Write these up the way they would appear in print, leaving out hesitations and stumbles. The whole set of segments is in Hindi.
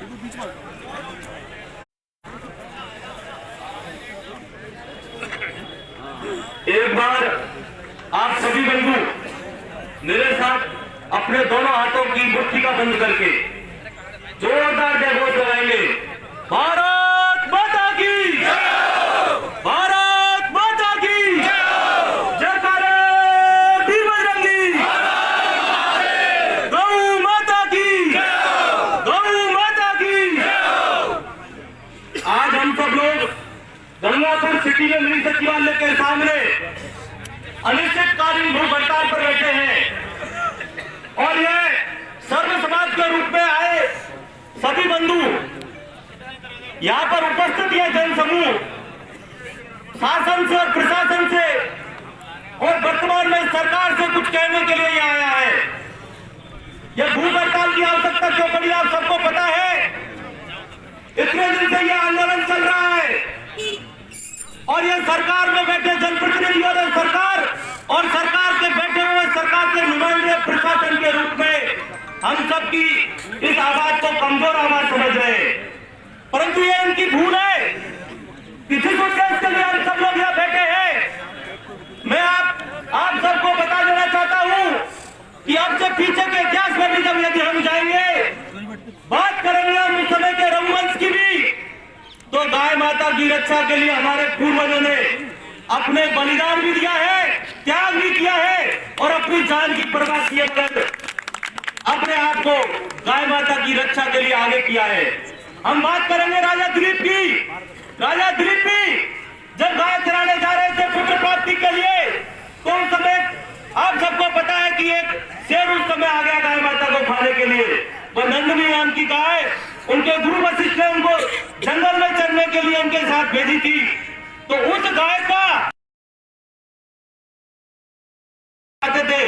एक बार आप सभी बंधु मेरे साथ अपने दोनों हाथों की मुट्ठी का बंद करके जोरदार जय घोष लगाएंगे। भारत माता की, भारत माता की, जयकारे वीर बजरंगी, गौ माता की, गौ माता की। आज हम सब लोग गंगापुर सिटी में मिनी सचिवालय के सामने अनिश्चितकालीन भूख हड़ताल पर बैठे हैं और यह सर्व समाज के रूप में आए सभी बंधु यहाँ पर उपस्थित यह जनसमूह शासन से और प्रशासन से और वर्तमान में सरकार से कुछ कहने के लिए यहाँ आया है। यह भूख हड़ताल की आवश्यकता क्यों पड़ी आप सबको पता है। इतने दिन से यह आंदोलन चल रहा है और यह सरकार में बैठे जनप्रतिनिधियों ने सरकार के बैठे हुए सरकार के नुमाइंदे प्रशासन के रूप में हम सबकी इस आवाज को कमजोर आवाज समझ रहे हैं, परंतु यह इनकी भूल है। किसी उद्देश्य के लिए हम सब लोग यहाँ बैठे हैं। मैं आप सबको बता देना चाहता हूँ कि अब से पीछे के इतिहास में भी जब यदि हम जाएंगे, बात करेंगे हम उस समय के रघुवंश की भी, तो गाय माता की रक्षा के लिए हमारे पूर्वजों ने अपने बलिदान भी दिया है, त्याग भी किया है और अपनी जान की परवाह किए बगैर अपने आप को गाय माता की रक्षा के लिए आगे किया है। हम बात करेंगे राजा दिलीप की। राजा दिलीप भी जब गाय चराने जा रहे थे पुत्र प्राप्ति के लिए, तो उस समय आप सबको पता है कि एक शेर उस समय आ गया गाय माता को खाने के लिए। वह नंदनी नाम की गाय उनके गुरु वशिष्ठ ने उनको जंगल में चरने के लिए उनके साथ भेजी थी। तो उस गाय का आते थे,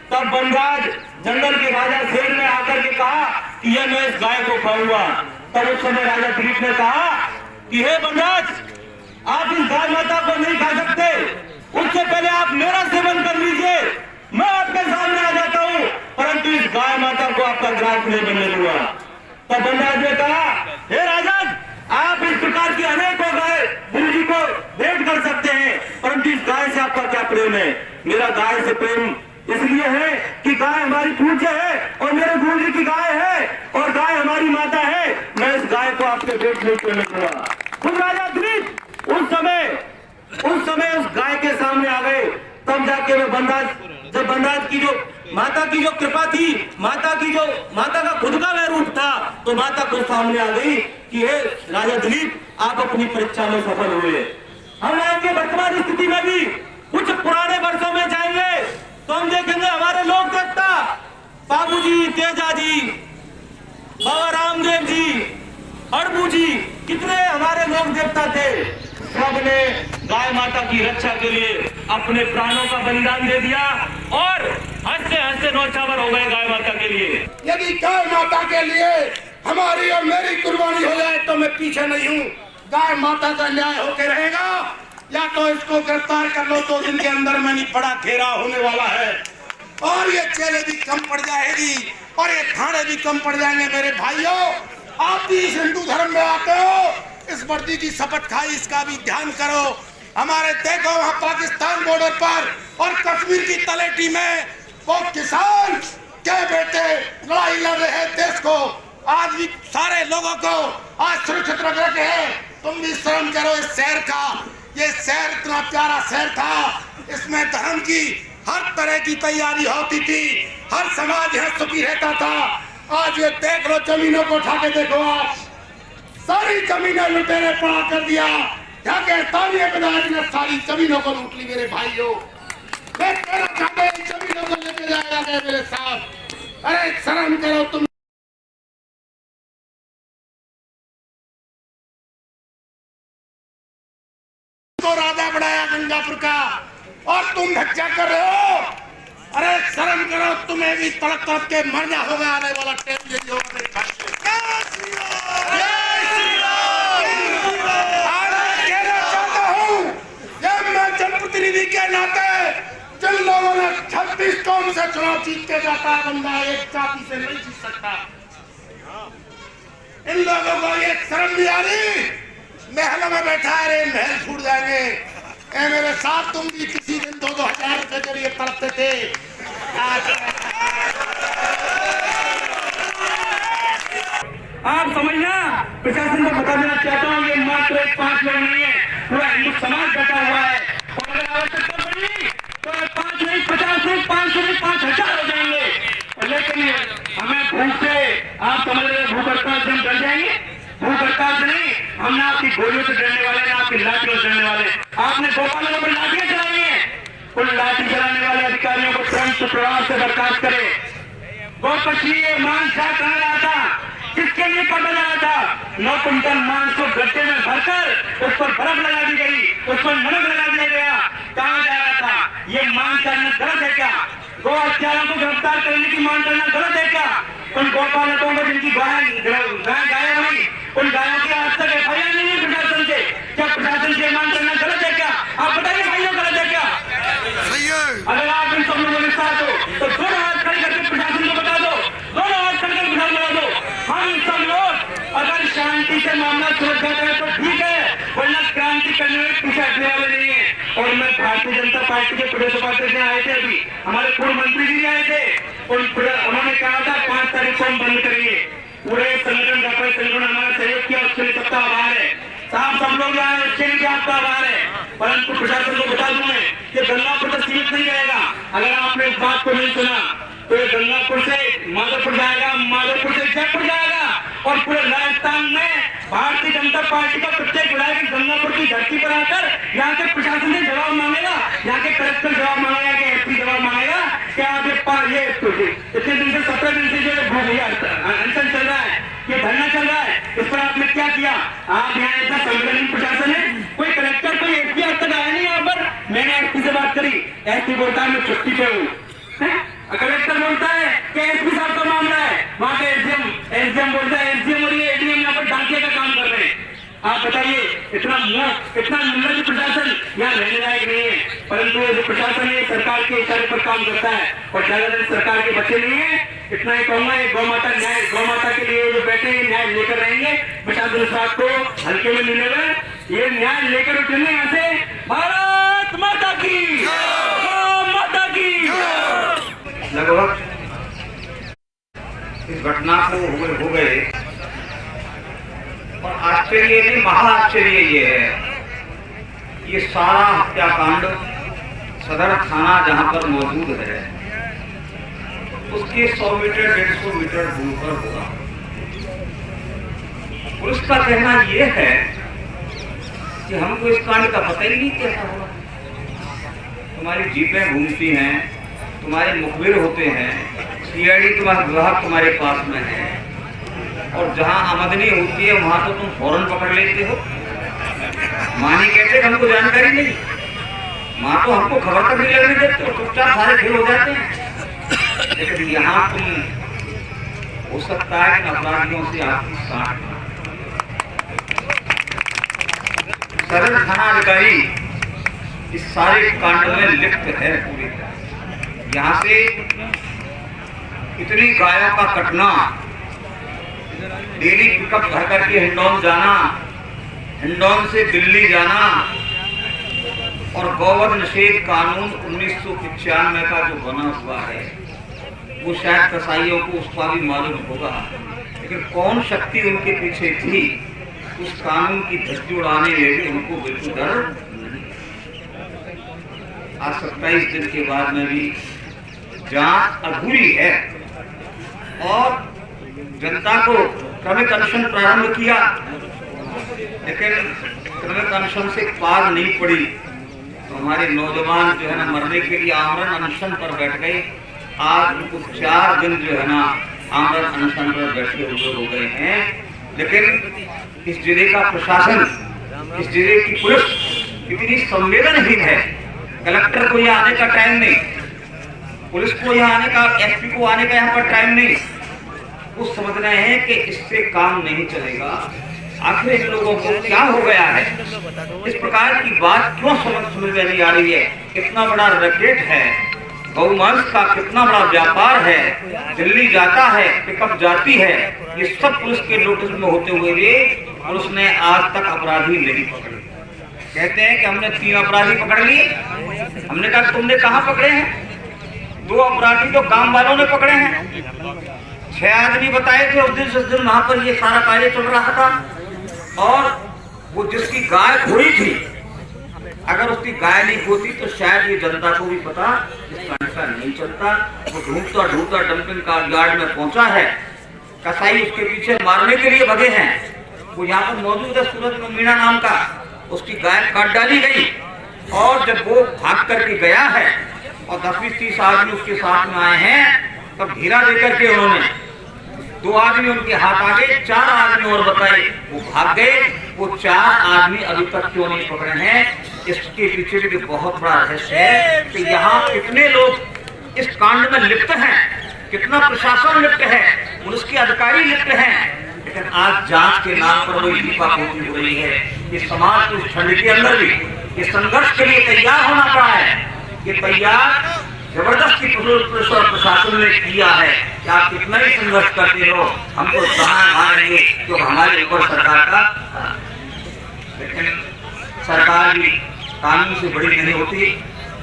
तब वनराज जंगल के राजा शेर ने आकर के कहा कि यह मैं इस गाय को खाऊंगा। तब उस समय राजा दिलीप ने कहा कि हे वनराज, आप इस गाय माता को नहीं खा सकते, उससे पहले आप मेरा सेवन कर लीजिए, मैं आपके सामने आ जाता हूँ, परंतु इस गाय माता को आपका ग्रास नहीं बनने दूंगा। तब वनराज ने कहा, हे राजन, आप इस प्रकार की अनेकों गाय गुरु जी को भेंट कर सकते हैं, परंतु इस गाय से आपका क्या प्रेम है। मेरा गाय से प्रेम इसलिए है कि गाय हमारी पूज्य है और मेरे गुरु जी की गाय है और गाय हमारी माता है। मैं इस गाय को आपके भेंट नहीं करने दूंगा। खुद राजा दिलीप उस समय उस गाय के सामने आ गए। तब जाके वे जब वनराज की जो माता की जो कृपा थी, माता का खुद का वह रूप था, तो माता को सामने आ गई कि हे राजा दिलीप, आप अपनी परीक्षा में सफल हुए। हम आएंगे वर्तमान स्थिति में भी कुछ पुराने वर्षों में जाएंगे तो हम देखेंगे हमारे लोक देवता बाबूजी, तेजाजी, बाबा रामदेव जी, अड़बू जी, कितने हमारे लोक देवता थे। सबने गाय माता की रक्षा के लिए अपने प्राणों का बलिदान दे दिया और हंसते हंसते नौछावर हो गए गाय माता के लिए। यदि गाय माता के लिए हमारी और मेरी कुर्बानी हो जाए तो मैं पीछे नहीं हूँ। गाय माता का न्याय होकर रहेगा, या तो इसको गिरफ्तार कर लो, 2 दिन के अंदर में नहीं बड़ा घेराव होने वाला है और ये जेलें भी कम पड़ जाएगी और ये थाने भी कम पड़ जाएंगे। मेरे भाइयों, आप भी इस हिंदू धर्म में आते हो, इस वर्दी की शपथ खाई, इसका भी ध्यान करो। हमारे देखो वहाँ पाकिस्तान बॉर्डर पर और कश्मीर की तलेटी में वो किसान के बेटे लड़ाई लड़ रहे हैं देश को। आज भी सारे लोगों को आज सुरक्षित रख रखे हैं। तुम भी शर्म करो इस शहर का। ये शहर इतना प्यारा शहर था, इसमें धर्म की हर तरह की तैयारी होती थी, हर समाज यहाँ सुखी रहता था। आज ये देख लो, जमीनों को उठा के देखो, आप सारी जमीनें लुटेरे पड़ा कर दिया। यहाँ के स्थानीय विधायक ने सारी जमीनों को लूट ली। मेरे भाइयों, मैं कहना चाहता हूँ, जमीनों को लेके जाया गया मेरे साथ। अरे शर्म करो तुम। तो राजा बढ़ाया गंगापुर का और तुम धज्जा कर रहे हो। अरे शर्म करो, तुम्हें भी तड़प तड़प के मरना होगा। आने वाला टाइम यही होगा। जनप्रतिनिधि के नाते जिन लोगों ने 36 कौम से चुनाव जीत के जाता है, बंदा एक जाति से नहीं जीत सकता। इन लोगों को ये शर्म नहीं आ रही? महलों में बैठा है रे, महल छूट जाएंगे। ए मेरे साथ तुम भी किसी दिन 2-2 हजार रुपए के लिए तड़पते थे। आप समझना, प्रशासन को बता देना चाहता हूँ, ये मात्र 5 लोग नहीं है, पूरा हिंदू समाज बैठा हुआ है। और अगर आवश्यकता पड़ी तो 5 नहीं, 50 नहीं, 500 नहीं, 5000 हो जाएंगे। लेकिन हमें भूख से, आप समझ रहे भूख हड़ताल से हम डर जाएंगे? भूख हड़ताल से नहीं, हम ना आपकी गोलियों से डरने वाले, ना आपकी लाठियों से डरने वाले। आपने गोपालों पर लाठियां चलाई हैं, उन लाठी चलाने वाले अधिकारियों को तुरंत प्रभाव से बर्खास्त करे। गोपक्षीय मांस कहाँ रहा था, किसके लिए काटा जा रहा था? 9 कुंटल मांस को गड्ढे में भरकर उस पर बर्फ लगा दी गई, उस पर नमक लगा दिया गया। कहाँ जा रहा था? ये मांग करना गलत है क्या? गौ हत्यारों को गिरफ्तार करने की मांग करना गलत है क्या? उन गौपालकों को जिनकी गाय गायब हुई, उन गायों की आज तक FIR नहीं है प्रशासन से। क्या प्रशासन से मांग करना गलत है क्या? आप बताइए भाइयों, गलत है क्या? अगर आप इन सब लोगों के साथ हो तो दोनों हाथ खड़े करके प्रशासन को बता दो, दोनों हाथ खड़े करके प्रशासन बता दो। हम सब लोग अगर शांति से मामला सुलझ जाता है तो ठीक है, वरना क्रांति करने में पीछे हटने वाले नहीं है। और मैं भारतीय जनता पार्टी के प्रदेश उपाध्यक्ष आए थे, अभी हमारे पूर्व मंत्री जी आए थे, उन्होंने कहा था 5 तारीख को हम बंद करेंगे। पूरे संगठन व्यापारी संगठन ने हमारा सहयोग किया, उसके लिए सबका आभार है साहब। सब लोग यहाँ उसके लिए आपका आभार है। परंतु प्रशासन को बता दूं मैं, ये गंगापुर तक सीमित नहीं रहेगा। अगर आपने इस बात को नहीं सुना तो ये गंगापुर से माधोपुर जाएगा, माधोपुर से जयपुर जाएगा, और पूरे राजस्थान में भारतीय जनता पार्टी का प्रत्येक विधायक गंगापुर की धरती पर आकर यहाँ के प्रशासन से जवाब मांगेगा, यहाँ के कलेक्टर जवाब मांगेगा, कि SP जवाब मांगेगा कि आप ये इतने दिन से 17 दिन से जो अनशन चल रहा है, ये धरना चल रहा है, इस पर आपने क्या किया? आप यहाँ ऐसा संवैधानिक प्रशासन है, कोई कलेक्टर कोई SP आज तक आया नहीं यहाँ पर। मैंने SP से बात करी, SP बोलता है मैं छुट्टी पे हूँ, कलेक्टर बोलता है कि SP साहब का मामला है, वहां के SDM बोलता है SDM और ये ADM यहाँ पर डाकिया का काम कर रहे हैं। आप बताइए, इतना निर्लज प्रशासन यहाँ रहने लायक नहीं है। परंतु ये जो प्रशासन है सरकार के इशारे पर काम करता है, और ज्यादा दिन सरकार के बच्चे नहीं है। इतना ही कहूंगा, ये गौ माता के लिए जो बैठे हैं न्याय लेकर रहेंगे। प्रशासन साहब को हल्के में मिलेगा, ये न्याय लेकर उठेंगे यहाँ से। भारत माता की, गौ माता की। लगभग इस घटना को हो गए, और आश्चर्य नहीं, महाआश्चर्य ये है, ये सारा हत्याकांड सदर थाना जहां पर मौजूद है उसके 100 मीटर 150 मीटर दूर पर हुआ। पुलिस का कहना यह है कि हमको इस कांड का पता ही नहीं कैसा हुआ। तुम्हारी जीपें घूमती हैं, तुम्हारे मुखबिर होते हैं, CID तुम्हारा विभाग तुम्हारे पास में है, और जहां आमदनी होती है वहां तो तुम फौरन पकड़ लेते हो। माँ नहीं कहते हमको जानकारी नहीं, माँ तो हमको खबर तक नहीं लगने देते, चुपचाप सारे खेल हो जाते हैं। लेकिन यहाँ तुम हो सकता है कि अपराधियों से आपकी साठ। सदर थाना अधिकारी इस सारे कांड में लिप्त है पूरी तरह। यहाँ से इतनी गायों का कटना, डेली पिकअप भर करके हिंडौन जाना, हिंडौन से दिल्ली जाना, और गौवध निषेध कानून 1995 का जो बना हुआ है वो शायद कसाईयों को उसका भी मालूम होगा, लेकिन कौन शक्ति उनके पीछे थी उस कानून की धज्जी उड़ाने में भी उनको बिल्कुल डर नहीं। आज 27 दिन के बाद में भी जांच अधूरी है, और जनता को क्रमिक अनशन प्रारंभ किया, लेकिन क्रमिक अनशन से पार नहीं पड़ी। तो हमारे नौजवान जो है ना मरने के लिए आमरण अनशन पर बैठ गए। आज उनको 4 दिन जो है ना आमरण अनशन पर बैठे हुए हो गए हैं। लेकिन इस जिले का प्रशासन, इस जिले की पुलिस इतनी संवेदनहीन है। कलेक्टर को यहाँ आने का टाइम नहीं, पुलिस को यहाँ आने का, SP को आने का यहाँ पर टाइम नहीं। वो समझ रहे हैं कि इससे काम नहीं चलेगा। आखिर इन लोगों को क्या हो गया है? इस प्रकार की बात क्यों समझ में नहीं आ रही है? इतना बड़ा रैकेट है, गौमांस का कितना बड़ा व्यापार है, दिल्ली जाता है, पिकअप जाती है, ये सब पुलिस के नोटिस में होते हुए भी पुलिस ने आज तक अपराधी नहीं पकड़े। कहते हैं कि हमने 3 अपराधी पकड़ लिए। हमने कहा तुमने कहाँ पकड़े हैं? 2 अपराधी तो गांव वालों ने पकड़े हैं। 6 आदमी बताए थे उस दिन जिस दिन वहां पर ये सारा कार्य चल रहा था। और वो जिसकी गाय खोई थी, अगर उसकी गाय नहीं होती तो शायद ये जनता को भी पता इस का नहीं चलता। वो ढूंढता ढूंढता डंपिंग यार्ड में पहुंचा है। कसाई उसके पीछे मारने के लिए भगे हैं। वो यहाँ पर मौजूद है, सूरज में मीणा नाम का, उसकी गाय काट डाली गई। और जब वो भाग करके गया है और 10-20-30 आदमी उसके साथ में आए हैं, तब घेरा देकर के उन्होंने 2 आदमी उनके हाथ आ गए, 4 आदमी और बताए, वो भाग गए। वो 4 आदमी अभी तक क्यों नहीं पकड़े हैं? इसके पीछे भी बहुत बड़ा रहस्य है कि यहाँ कितने लोग इस कांड में लिप्त हैं, कितना प्रशासन लिप्त है, पुलिस के अधिकारी लिप्त हैं। लेकिन आज जांच के नाम पर वही लीपापोती हो रही है कि समाज को इस ठंड के अंदर भी इस संघर्ष के लिए तैयार होना पड़ा है। ये तैयार जबरदस्ती पुलिस और प्रशासन ने किया है कि आप कितना ही संघर्ष करते हो, हमको कहाँ मारेंगे, जो हमारे ऊपर सरकार का। लेकिन सरकार भी कानून से बड़ी नहीं होती,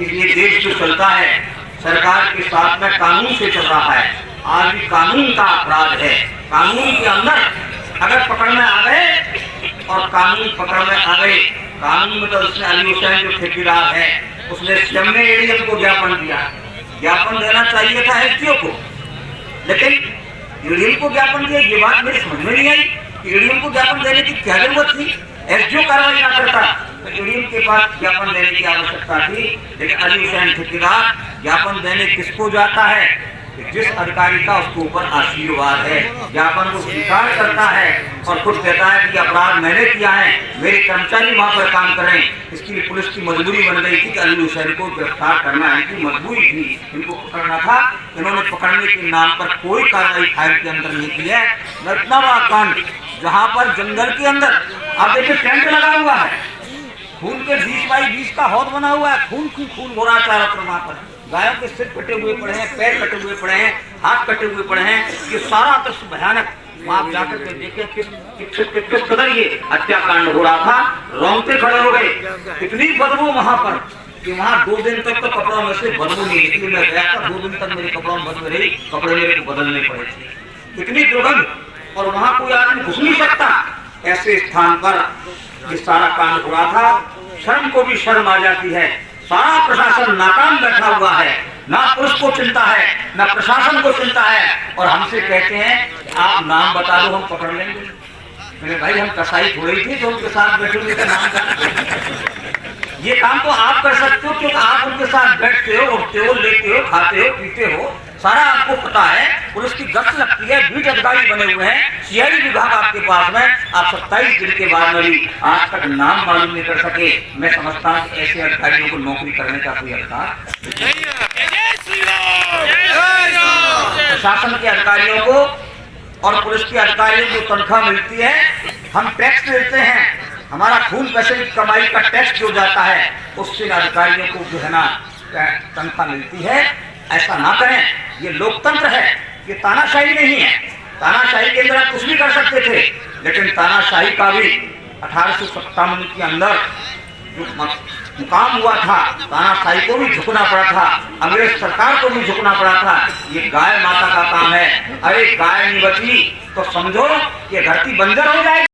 इसलिए देश जो चलता है सरकार के साथ में कानून से चल रहा है। आज भी कानून का अपराध है। कानून के अंदर अगर पकड़ में आ गए और कानून पकड़ में आ गए, कानून में तो उसने अली हुसैन जो ठेकेदार है उसने स्वयं ने एडीएम को ज्ञापन दिया। ज्ञापन देना चाहिए था एसडीओ को, लेकिन एडीएम को ज्ञापन दिया। ये बात मेरी समझ में नहीं आई कि एडीएम को ज्ञापन देने की क्या जरूरत थी? एसडीओ कार्रवाई ना करता तो एडीएम के पास ज्ञापन देने की आवश्यकता थी। लेकिन अली हुसैन ठेकेदार ज्ञापन देने किसको जाता है? जिस अधिकारी का उसके ऊपर आशीर्वाद है, ज्ञापन को स्वीकार करता है और खुद कहता है कि अपराध मैंने किया है, मेरे कर्मचारी वहां पर काम करें। इसके लिए पुलिस की मजबूरी बन गई थी कि अली हुसैन को गिरफ्तार करना इनकी मजबूरी थी, इनको पकड़ना था। इन्होंने पकड़ने के नाम पर कोई कार्रवाई फाइल के अंदर नहीं की है। इतना बड़ा कांड जहाँ पर जंगल के अंदर आप देखिए टेंट लगा हुआ है, खून के 20x20 का हौद बना हुआ है, खून खून हो रहा है चारों तरफ। वहां पर गायों के सिर कटे हुए पड़े हैं, पैर कटे हुए पड़े हैं, हाथ कटे हुए पड़े हैं। ये सारा दृश्य भयानक। वहां आप जाकर के देखिए किस कदर ये हत्याकांड हो रहा था। रोंगटे खड़े हो गए। इतनी बदबू वहां पर कि वहां 2 दिन तक तो कपड़ों में से बदबू नहीं निकली। मैं गया था, 2 दिन तक मेरे कपड़ों में बदबू रही, कपड़े मेरे को बदलने पड़े थे। इतनी दुर्गंध, और वहां कोई आदमी घुस नहीं सकता। ऐसे स्थान पर ये सारा कांड हो रहा था। शर्म को भी शर्म आ जाती है। सारा प्रशासन नाकाम बैठा हुआ है, ना पुलिस को चिंता है, ना प्रशासन को चिंता है। और हमसे कहते हैं आप नाम बता दो, हम पकड़ लेंगे। मेरे भाई, हम कसाई थोड़ी थी जो उनके साथ बैठे हुए नाम जानते। ये काम तो आप कर सकते हो क्योंकि आप उनके साथ बैठते हो, उठते हो, लेते हो, खाते हो, पीते हो, सारा आपको पता है। पुलिस की गश्त लगती है, बीट अधिकारी बने हुए हैं, सीआईडी विभाग आपके पास में। आप 27 दिन के बाद में भी आज तक नाम मालूम नहीं कर सके। मैं समझता हूँ ऐसे अधिकारियों को नौकरी करने का कोई अधिकार। प्रशासन के अधिकारियों को और पुलिस के अधिकारियों को तनख्वाह मिलती है, हम टैक्स देते हैं, हमारा खून पैसे की कमाई का टैक्स जो जाता है उससे अधिकारियों को जो है ना तनख्वाह मिलती है। ऐसा ना करें, ये लोकतंत्र है, ये तानाशाही नहीं है। तानाशाही के अंदर आप कुछ भी कर सकते थे, लेकिन तानाशाही का भी 1857 के अंदर जो मुकाम हुआ था, तानाशाही को भी झुकना पड़ा था, अंग्रेज सरकार को भी झुकना पड़ा था। ये गाय माता का काम है। अरे गाय नहीं बची तो समझो ये धरती बंजर हो जाएगी।